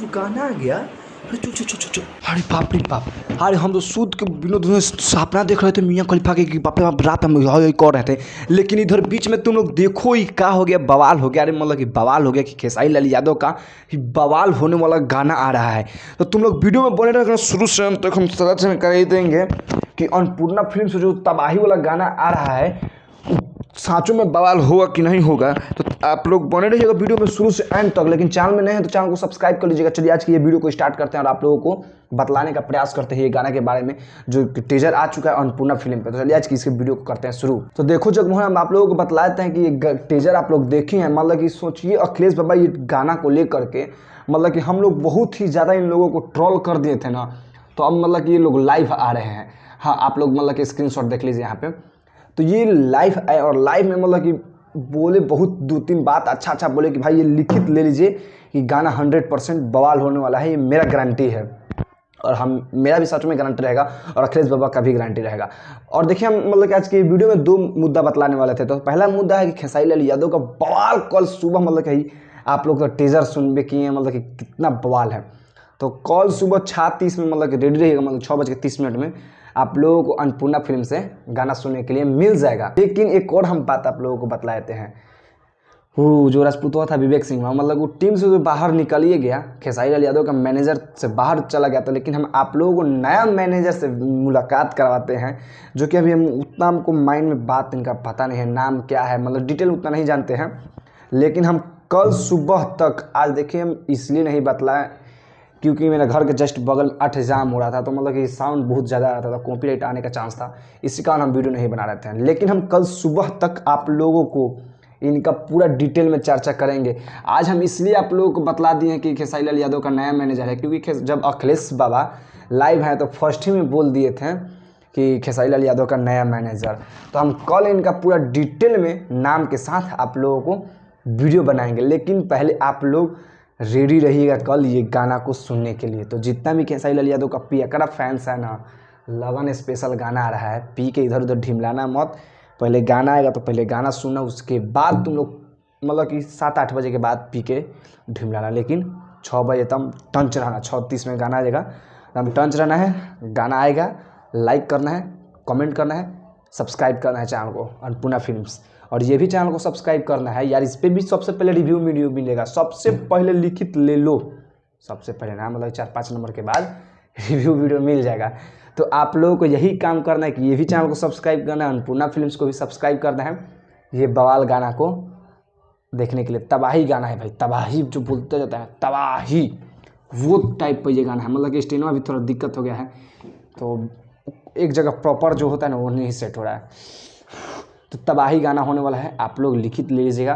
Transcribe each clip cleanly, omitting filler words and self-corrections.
गाना आ गया। अरे चुप चुप चुप चुप। अरे बाप रे बाप। अरे हम तो सूद के विनोद में सपना देख रहे थे मियाँ खलीफा के कि बाप रे बाप रात में कर रहे थे, लेकिन इधर बीच में तुम लोग देखो ही क्या हो गया, बवाल हो गया। अरे मतलब कि बवाल हो गया कि खेसारी लाल यादव का ही बवाल होने वाला गाना आ रहा है। तो तुम लोग वीडियो में बने रहना शुरू से अंत तक, हम सच कर ही देंगे कि अन्नपूर्णा फिल्म से जो तबाही वाला गाना आ रहा है सांचों में बवाल होगा कि नहीं होगा। तो आप लोग बने रहिएगा वीडियो में शुरू से एंड तक। लेकिन चैनल में नए हैं तो चैनल को सब्सक्राइब कर लीजिएगा। चलिए आज की ये वीडियो को स्टार्ट करते हैं और आप लोगों को बतलाने का प्रयास करते हैं ये गाना के बारे में जो टीजर आ चुका है अन्नपूर्णा फिल्म पे। तो चलिए आज की इस वीडियो को करते हैं शुरू। तो देखो जगमोहन, हम आप लोगों को बतलाते हैं कि ये टीजर आप लोग देखे हैं। मतलब कि सोचिए अखिलेश बाबा ये गाना को लेकर के मतलब कि हम लोग बहुत ही ज़्यादा इन लोगों को ट्रोल कर दिए थे ना, तो अब मतलब कि ये लोग लाइव आ रहे हैं। हाँ आप लोग मतलब कि स्क्रीनशॉट देख लीजिए यहाँ पे। तो ये लाइव आए और लाइव में मतलब कि बोले बहुत 2-3 बात अच्छा बोले कि भाई ये लिखित ले लीजिए कि गाना 100% बवाल होने वाला है, ये मेरा गारंटी है। और हम मेरा भी सच में गारंटी रहेगा और अखिलेश बाबा का भी गारंटी रहेगा। और देखिए हम मतलब कि आज की वीडियो में 2 मुद्दा बतलाने वाले थे। तो पहला मुद्दा है कि खेसारी लाल यादव का बवाल कल सुबह मतलब कि आप लोग तो टीजर सुनबे किए हैं, मतलब कि कितना बवाल है। तो कल सुबह 6:30 में मतलब कि रेडी रहिएगा, मतलब 6:30 में आप लोगों को अन्नपूर्णा फिल्म से गाना सुनने के लिए मिल जाएगा। लेकिन एक और हम बात आप लोगों को बतलाते हैं, वो जो राजपूतवा था विवेक सिंह, मतलब वो टीम से जो बाहर निकलिए गया, खेसारी लाल यादव का मैनेजर से बाहर चला गया था। लेकिन हम आप लोगों को नया मैनेजर से मुलाकात करवाते हैं जो कि अभी हम उतना हमको माइंड में बात इनका पता नहीं है, नाम क्या है, मतलब डिटेल उतना नहीं जानते हैं। लेकिन हम कल सुबह तक, आज देखिए हम इसलिए नहीं बतलाएं क्योंकि मेरे घर के जस्ट बगल में 8 एग्जाम हो रहा था, तो मतलब कि साउंड बहुत ज़्यादा आ रहा था, कॉपीराइट आने का चांस था, इसी कारण हम वीडियो नहीं बना रहे थे। लेकिन हम कल सुबह तक आप लोगों को इनका पूरा डिटेल में चर्चा करेंगे। आज हम इसलिए आप लोगों को बतला दिए हैं कि खेसारी लाल यादव का नया मैनेजर है, क्योंकि जब अखिलेश बाबा लाइव हैं तो फर्स्ट ही में बोल दिए थे कि खेसारी लाल यादव का नया मैनेजर। तो हम कल इनका पूरा डिटेल में नाम के साथ आप लोगों को वीडियो बनाएंगे। लेकिन पहले आप लोग रेडी रहिएगा कल ये गाना को सुनने के लिए। तो जितना भी खेसारी लाल यादव का पियकड़ा फैंस है ना, लगन स्पेशल गाना आ रहा है, पी के इधर उधर ढिमलाना मत। पहले गाना आएगा तो पहले गाना सुनना, उसके बाद तुम लोग मतलब कि 7-8 बजे के बाद पी के ढिमलाना। लेकिन 6 बजे तक टंच रहना, 6:30 में गाना आएगा, हम टंच रहना है। गाना आएगा, लाइक करना है, कमेंट करना है, सब्सक्राइब करना है चैनल को अन्नपूर्णा फिल्म्स। और ये भी चैनल को सब्सक्राइब करना है यार, इस पर भी सबसे पहले रिव्यू वीडियो मिलेगा, सबसे पहले लिखित ले लो, सबसे पहले ना, मतलब 4-5 नंबर के बाद रिव्यू वीडियो मिल जाएगा। तो आप लोगों को यही काम करना है कि ये भी चैनल को सब्सक्राइब करना है, अन्नपूर्णा फिल्म्स को भी सब्सक्राइब करना है, ये बवाल गाना को देखने के लिए। तबाही गाना है भाई, तबाही जो बोलते जाता है तबाही, वो टाइप पर ये गाना है। मतलब कि स्टेनवा भी थोड़ा दिक्कत हो गया है, तो एक जगह प्रॉपर जो होता है ना वो नहीं सेट हो रहा है। तो तबाही गाना होने वाला है, आप लोग लिखित ले लीजिएगा।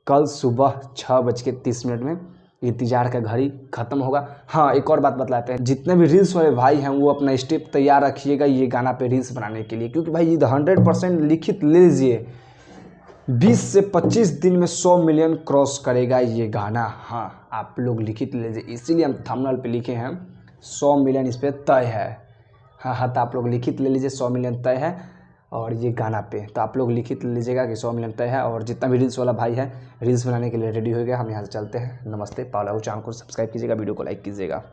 कल सुबह 6:30 में इंतजार का घड़ी खत्म होगा। हाँ एक और बात बतलाते हैं, जितने भी रील्स वाले भाई हैं वो अपना स्टेप तैयार रखिएगा ये गाना पे रील्स बनाने के लिए, क्योंकि भाई ये 100% लिखित ले लीजिए, 20 से 25 दिन में 100 मिलियन क्रॉस करेगा ये गाना। हाँ आप लोग लिखित ले लीजिए, इसीलिए हम थंबनेल पे लिखे हैं 100 मिलियन इस पर तय है। हाँ तो आप लोग लिखित ले लीजिए, 100 मिलियन तय है और ये गाना पे, तो आप लोग लिखित लीजिएगा कि 100 मिलियन तय है। और जितना भी रील्स वाला भाई है रील्स बनाने के लिए रेडी हो गया, हम यहाँ से चलते हैं। नमस्ते, पावला चैनल को सब्सक्राइब कीजिएगा, वीडियो को लाइक कीजिएगा।